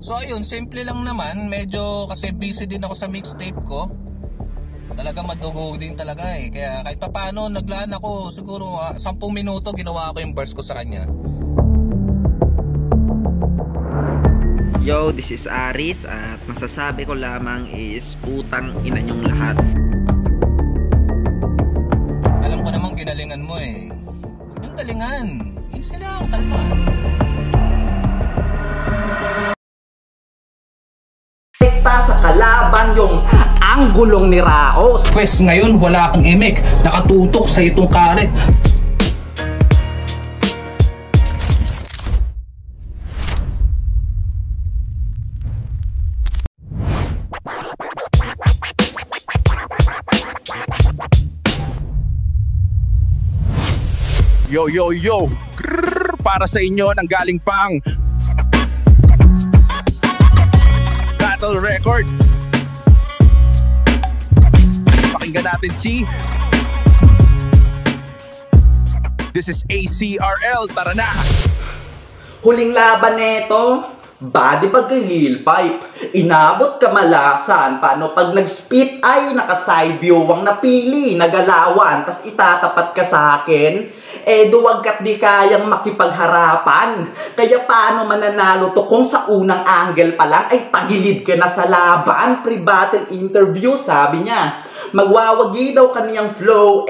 So ayun, simple lang naman. Medyo kasi busy din ako sa mixtape ko. Talaga madugo din talaga eh. Kaya kahit pa paano, naglaan ako siguro 10 minuto, ginawa ko yung verse ko sa kanya. Yo, this is Aris at masasabi ko lamang is putang ina nyong lahat. Alam ko namang ginalingan mo eh. Huwag yung galingan. Easy lang, kalma. Sa kalaban yung anggulong ni Raos. Pwes ngayon wala kang emek, nakatutok sa itong karet. Yo, yo, yo! Grrr, para sa inyo nang galing pang Battle Record. Pakinggan natin si This is ACRL, tara na! Huling laban neto, body pag kay Lil Pipe, inabot kamalasan. Paano pag nag-spit ay naka-side view ang napili, nagalawan, tas itatapat ka sa akin? Duwag kat di kayang makipagharapan. Kaya paano mananalo to kung sa unang angle pa lang ay tagilid ka na sa laban? Pre-battle interview, sabi niya. Magwawagi daw kaniyang flow,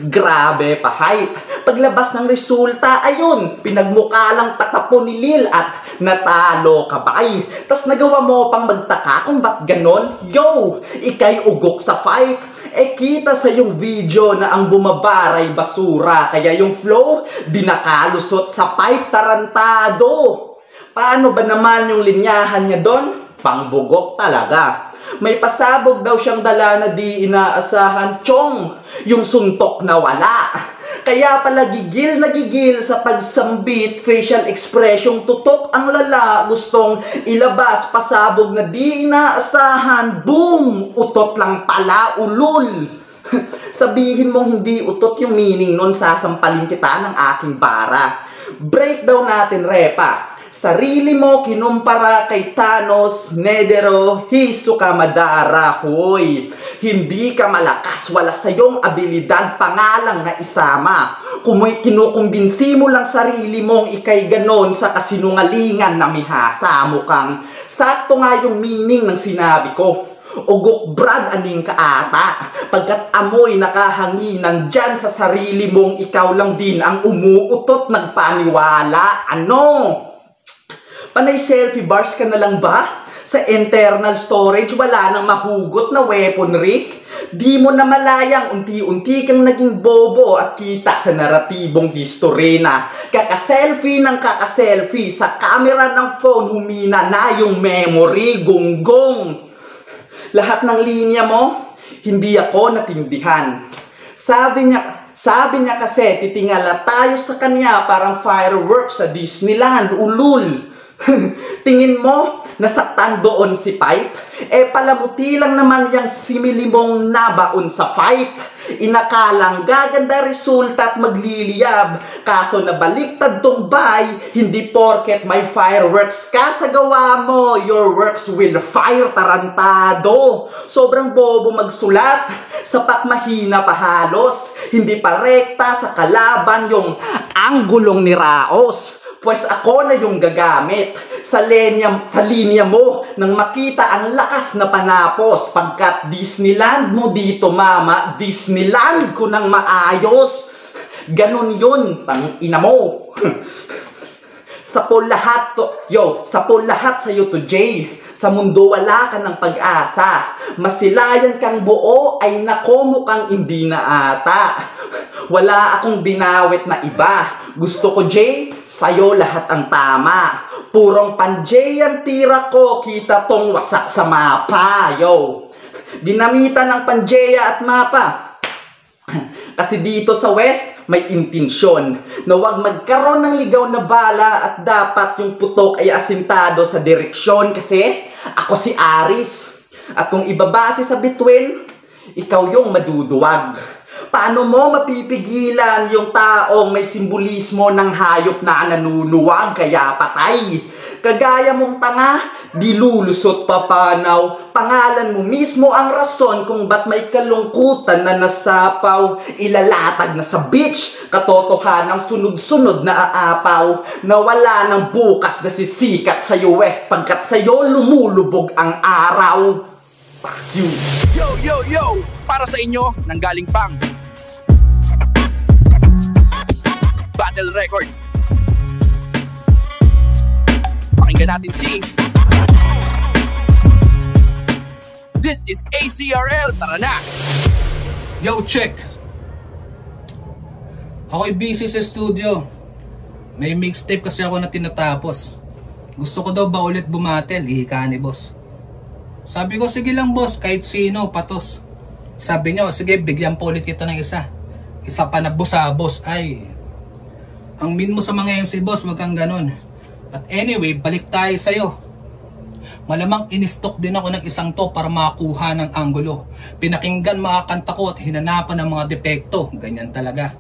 grabe pa hype. Paglabas ng resulta, ayun, pinagmukha lang tatapo ni Lil at natalo ka ba ay? Tas nagawa mo pang magtaka kung ba't ganon? Yo, ikay ugok sa fight. Kita sa yung video na ang bumabaray basura. Kaya yung flow, dinakalusot sa pipe, tarantado. Paano ba naman yung linyahan niya doon? Pangbugok talaga. May pasabog daw siyang dala na di inaasahan, chong, yung suntok na wala. Kaya pala gigil na gigil sa pagsambit, facial expression, tutok ang lala, gustong ilabas, pasabog na di inaasahan, boom, utot lang pala, ulul. Sabihin mong hindi utot yung meaning nun, sasampalin kita ng aking bara. Breakdown natin, repa. Sarili mo kinumpara kay Thanos, Nedero, Hisoka Madara, hoy. Hindi ka malakas, wala sa iyong abilidad, pangalang na isama. Kung kinukumbinsi mo lang sarili mong ikay ganon sa kasinungalingan na mihasa mo kang. Sakto nga yung meaning ng sinabi ko. Ugok brad aning ka ata, pagkat amoy nakahanginan dyan sa sarili mong ikaw lang din ang umuutot nagpaniwala. Ano? Panay selfie bars ka na lang ba? Sa internal storage, wala nang mahugot na weaponry? Di mo na malayang unti-unti kang naging bobo at kita sa naratibong history na kaka-selfie ng kaka-selfie sa camera ng phone, humina na yung memory, gonggong. Lahat ng linya mo, hindi ako natindihan. Sabi niya kasi, titingala tayo sa kanya parang fireworks sa Disneyland, ulul. Tingin mo, nasaktan doon si Pipe? Palamuti lang naman yung simili mong nabaon sa fight. Inakalang gaganda resulta at magliliyab. Kaso nabaliktad tong bay, hindi porket may fireworks ka sa gawa mo, your works will fire, tarantado. Sobrang bobo magsulat, sapat mahina pa halos. Hindi pa rekta sa kalaban yung anggulong ni Raos. Pues ako na yung gagamit sa linya mo nang makita ang lakas na panapos. Pagkat Disneyland mo dito, mama, Disneyland ko nang maayos. Ganon yun, tang ina mo. Sapol lahat sa iyo to Jay. Sa mundo wala ka ng pag-asa. Masilayan kang buo ay nako mukhang hindi na ata. Wala akong dinawit na iba. Gusto ko Jay, sa'yo lahat ang tama. Purong panjay ang tira ko, kita tong wasak sa mapa. Yo, dinamitan ng panjeya at mapa. Kasi dito sa West, may intensyon na huwag magkaroon ng ligaw na bala at dapat yung putok ay asintado sa direksyon kasi ako si Aris. At kung ibabase sa bituin, ikaw yung maduduwag. Paano mo mapipigilan yung taong may simbolismo ng hayop na nanunuwag kaya patay? Kagaya mong tanga, di lulusot papanaw. Pangalan mo mismo ang rason kung ba't may kalungkutan na nasapaw. Ilalatag na sa beach, katotohanang sunod-sunod na aapaw. Nawala ng bukas na sisikat sa West pagkat sa'yo lumulubog ang araw. Fuck you. Yo, yo, yo! Para sa inyo, nanggaling pang Battle Record. Pakinggan natin si This is ACRL. Tara na! Yo, check! Ako'y busy sa studio. May mixtape kasi ako na tinatapos. Gusto ko daw ba ulit bumatel? Ihika ni boss. Sabi ko, sige lang boss, kahit sino, patos. Sabi niya, sige, bigyan po ulit kita ng isa. Isa pa na boss. Ay, ang min mo sa mga MC boss, wag kang ganun. But anyway, balik tayo sa'yo. Malamang in-stock din ako ng isang to para makakuha ng anggulo. Pinakinggan mga kanta ko at hinanapan ng mga depekto. Ganyan talaga.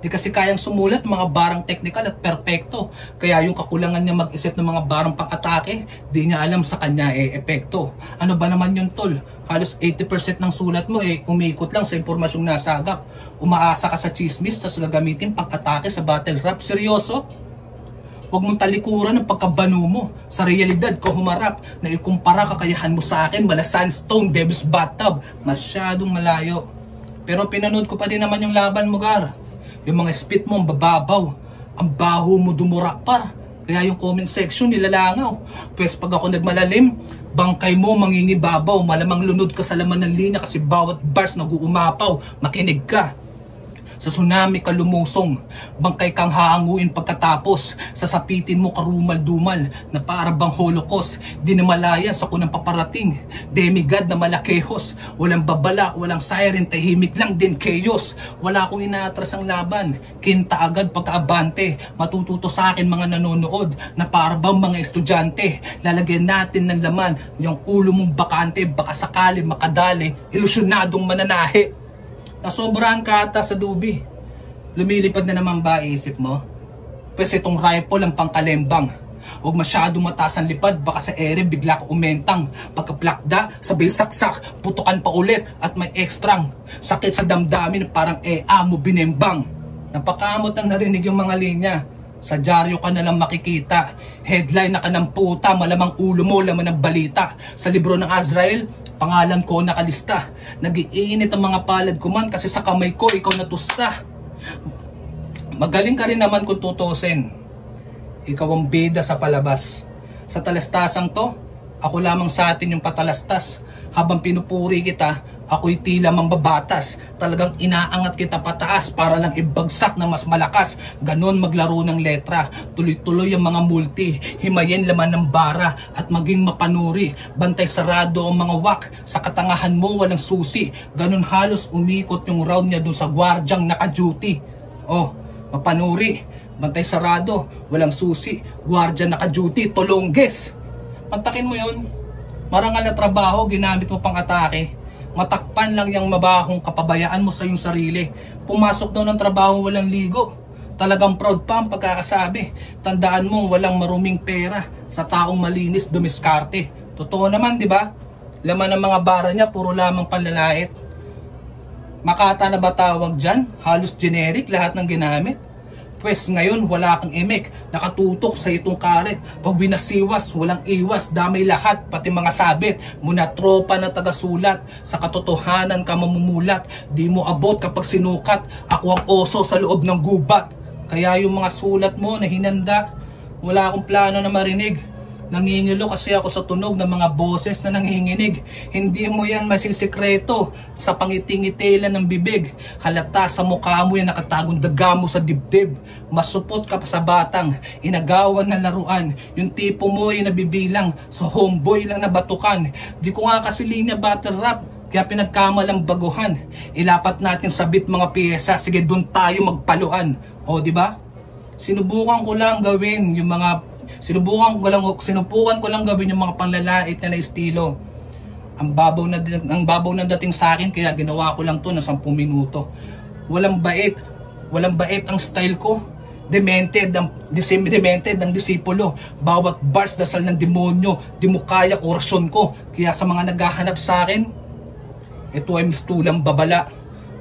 Di kasi kayang sumulat mga barang technical at perpekto. Kaya yung kakulangan niya mag-isip ng mga barang pang-atake, di niya alam sa kanya epekto. Ano ba naman yun tol? Halos 80% ng sulat mo umikot lang sa impormasyong nasagap. Umaasa ka sa chismis, tas gagamitin pang-atake sa battle rap. Seryoso? Huwag mong talikuran ng pagkabano mo. Sa realidad ko humarap na ikumpara kakayahan mo sa akin mala sandstone, devil's bathtub. Masyadong malayo. Pero pinanood ko pa din naman yung laban mo, Gar. Yung mga spit mo ang bababaw. Ang baho mo dumura pa. Kaya yung comment section nilalangaw. Pwes pag ako nagmalalim, bangkay mo mangingibabaw. Malamang lunod ka sa laman ng linya kasi bawat bars nag-uumapaw. Makinig ka. Sa tsunami ka lumusong, bangkay kang haanguin pagkatapos. Sasapitin mo karumal-dumal na para bang holocaust. Di na malaya sa kunang paparating, demigod na malakehos. Walang babala, walang siren, tahimik lang din chaos. Wala akong inaatras ang laban, kinta agad pagkaabante. Matututo sa akin mga nanonood na para bang mga estudyante. Lalagyan natin ng laman yung ulo mong bakante. Baka sakali makadali, ilusyonadong mananahe. Nasobrahan ka ata sa dubi. Lumilipad na naman ba isip mo? Pwes itong rifle ang pangkalembang. Huwag masyadong mataas ang lipad, baka sa ere bigla ka umentang. Pagkaplakda, sabay saksak, putukan pa ulit at may ekstrang sakit sa damdamin parang mo binembang. Napakamot nang narinig yung mga linya. Sa dyaryo ka nalang makikita. Headline na ka ng puta, malamang ulo mo laman ng balita. Sa libro ng Azrael, pangalan ko nakalista. Nag-iinit ang mga palad ko man kasi sa kamay ko ikaw natusta. Magaling ka rin naman kung tutusin. Ikaw ang bida sa palabas. Sa talastasang to, ako lamang sa atin yung patalastas. Habang pinupuri kita, ako'y tila mambabatas. Talagang inaangat kita pataas para lang ibagsak na mas malakas. Ganon maglaro ng letra. Tuloy-tuloy ang mga multi. Himayin laman ng bara at maging mapanuri. Bantay sarado ang mga wak. Sa katangahan mo walang susi. Ganon halos umikot yung round niya dun sa gwardyang naka-duty. Oh, mapanuri. Bantay sarado, walang susi. Gwardya naka-duty, tolongges. Pantakin mo yun. Marangal na trabaho, ginamit mo pang atake. Matakpan lang yung mabahong kapabayaan mo sa iyong sarili. Pumasok daw ng trabaho walang ligo. Talagang proud pa ang pagkakasabi. Tandaan mo walang maruming pera. Sa taong malinis dumiskarte. Totoo naman, di ba? Laman ng mga bara niya, puro lamang panlalait. Makata na ba tawag dyan? Halos generic lahat ng ginamit. Pwes ngayon wala kang emek, nakatutok sa itong karet. Pag binasiwas, walang iwas, damay lahat, pati mga sabit. Muna tropa na tagasulat, sa katotohanan ka mamumulat. Di mo abot kapag sinukat, ako ang oso sa loob ng gubat. Kaya yung mga sulat mo na hinanda, wala akong plano na marinig. Nangingilo kasi ako sa tunog ng mga boses na nanginginig. Hindi mo yan masisikreto sa pangitingitilan ng bibig. Halata sa mukha mo yan nakatagong daga mo sa dibdib. Masupot ka pa sa batang, inagawan na laruan. Yung tipo mo yung nabibilang, sa homeboy lang na batukan. Di ko nga kasi linya battle rap, kaya pinagkamalang baguhan. Ilapat natin sa beat mga piyesa, sige doon tayo magpaluan. O di ba? Sinubukan ko lang gawin yung mga Sinubukan ko lang gawin yung mga panlalait na estilo. Ang babaw na dating sa akin kaya ginawa ko lang to na 10 minuto. Walang bait ang style ko. Demented ng disipulo. Bawat bars dasal ng demonyo. Di mo kaya orasyon ko. Kaya sa mga naghahanap sa akin, ito ay mistulang babala.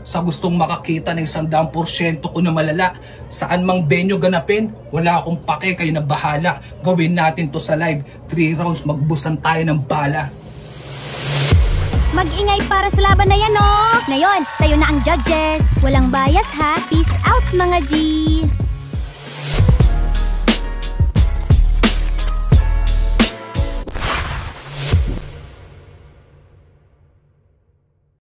Sa gustong makakita ng 100% ko na malala, saan mang venue ganapin, wala akong pake, kayo na bahala. Gawin natin to sa live, 3 rounds magbusan tayo ng bala. Mag-ingay para sa laban na yan, no? Ngayon, tayo na ang judges. Walang bias ha, peace out mga G.